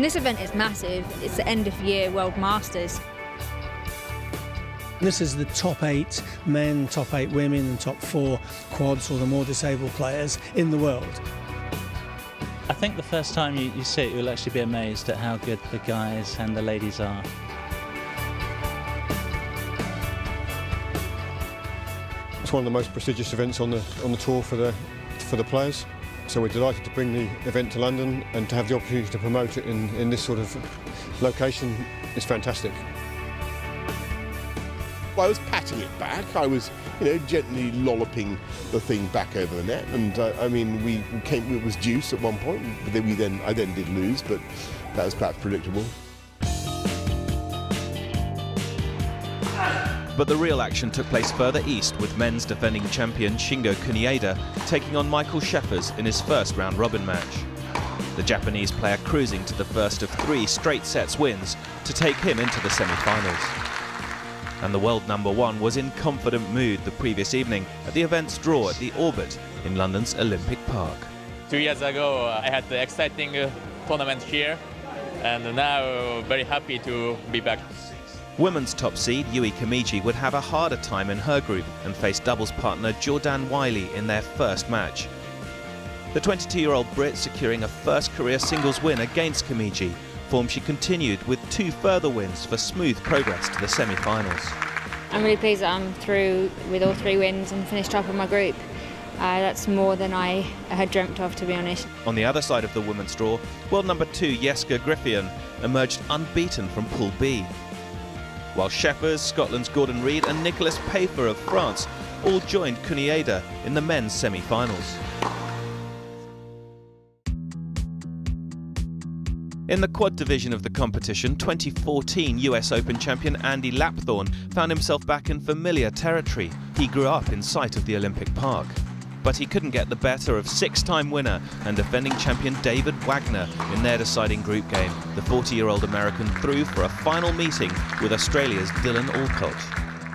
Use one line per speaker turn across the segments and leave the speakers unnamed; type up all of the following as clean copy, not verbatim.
And this event is massive. It's the end of year World Masters.
This is the top 8 men, top 8 women and top 4 quads or the more disabled players in the world.
I think the first time you see it, you'll actually be amazed at how good the guys and the ladies are.
It's one of the most prestigious events on the tour for the players. So we're delighted to bring the event to London, and to have the opportunity to promote it in this sort of location is fantastic.
I was patting it back. I was, gently lolloping the thing back over the net, and I mean, it was deuce at one point. But I then did lose, but that was perhaps predictable.
But the real action took place further east, with men's defending champion Shingo Kunieda taking on Michael Scheffers in his first round-robin match. The Japanese player cruising to the first of 3 straight sets wins to take him into the semi-finals. And the world #1 was in confident mood the previous evening at the event's draw at the Orbit in London's Olympic Park.
2 years ago I had the exciting tournament here, and now very happy to be back.
Women's top seed Yui Kamiji would have a harder time in her group and face doubles partner Jordan Wiley in their first match. The 22-year-old Brit securing a first career singles win against Kamiji, form she continued with 2 further wins for smooth progress to the semi-finals.
I'm really pleased that I'm through with all 3 wins and finished top of my group. That's more than I had dreamt of, to be honest.
On the other side of the women's draw, world #2 Jeske Griffien emerged unbeaten from Pool B. While Scheffers, Scotland's Gordon Reid and Nicolas Payfer of France all joined Kunieda in the men's semi-finals. In the quad division of the competition, 2014 US Open champion Andy Lapthorne found himself back in familiar territory. He grew up in sight of the Olympic Park. But he couldn't get the better of 6-time winner and defending champion David Wagner in their deciding group game. The 40-year-old American through for a final meeting with Australia's Dylan Alcott.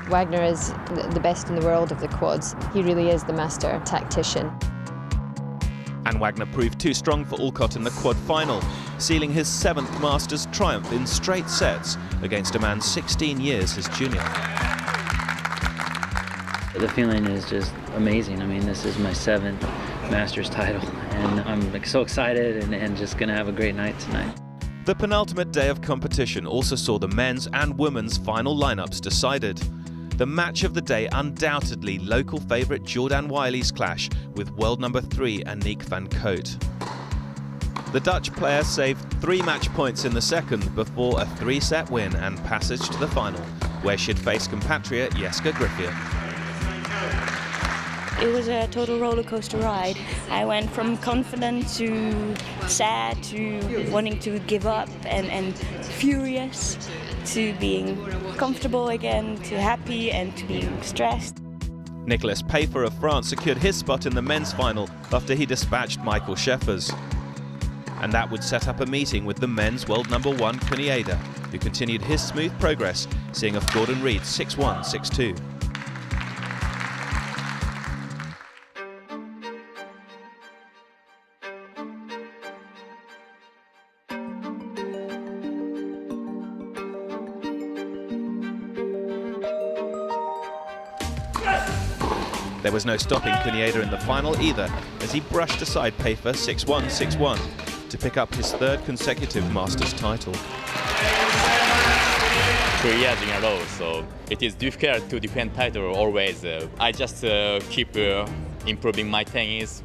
Wagner is the best in the world of the quads. He really is the master tactician.
And Wagner proved too strong for Alcott in the quad final, sealing his 7th Masters triumph in straight sets against a man 16 years his junior.
The feeling is just amazing. I mean, this is my 7th Masters title, and I'm so excited and just going to have a great night tonight.
The penultimate day of competition also saw the men's and women's final lineups decided. The match of the day undoubtedly local favourite Jordan Wiley's clash with world #3 Aniek van Cote. The Dutch player saved 3 match points in the second before a 3-set win and passage to the final, where she'd face compatriot Jeske Griffien.
It was a total roller coaster ride. I went from confident to sad to wanting to give up and furious to being comfortable again to happy and to being stressed.
Nicolas Payfer of France secured his spot in the men's final after he dispatched Michael Scheffers. And that would set up a meeting with the men's world #1 Kunieda, who continued his smooth progress, seeing off Gordon Reid 6-1, 6-2. There was no stopping Kunieda in the final either, as he brushed aside Payfer 6-1, 6-1 to pick up his 3rd consecutive Masters title.
2 years in a row, so it is difficult to defend title always. I just keep improving my tennis.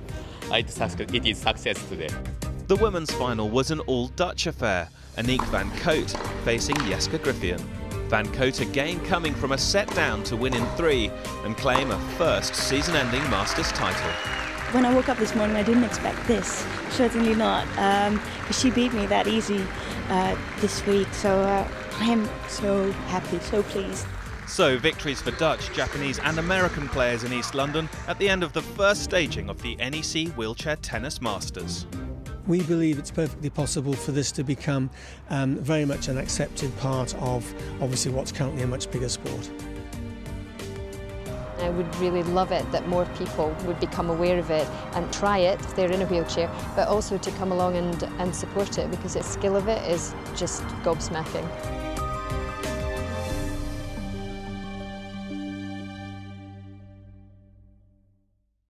It is success today.
The women's final was an all-Dutch affair, Aniek van Cote facing Jeske Griffien. Van Cote again coming from a set down to win in 3 and claim a first season-ending Masters title.
When I woke up this morning, I didn't expect this. Certainly not. Because she beat me that easy this week, so I am so happy, so pleased.
So victories for Dutch, Japanese and American players in East London at the end of the first staging of the NEC Wheelchair Tennis Masters.
We believe it's perfectly possible for this to become very much an accepted part of obviously what's currently a much bigger sport.
I would really love it that more people would become aware of it and try it if they're in a wheelchair, but also to come along and support it, because the skill of it is just gobsmacking.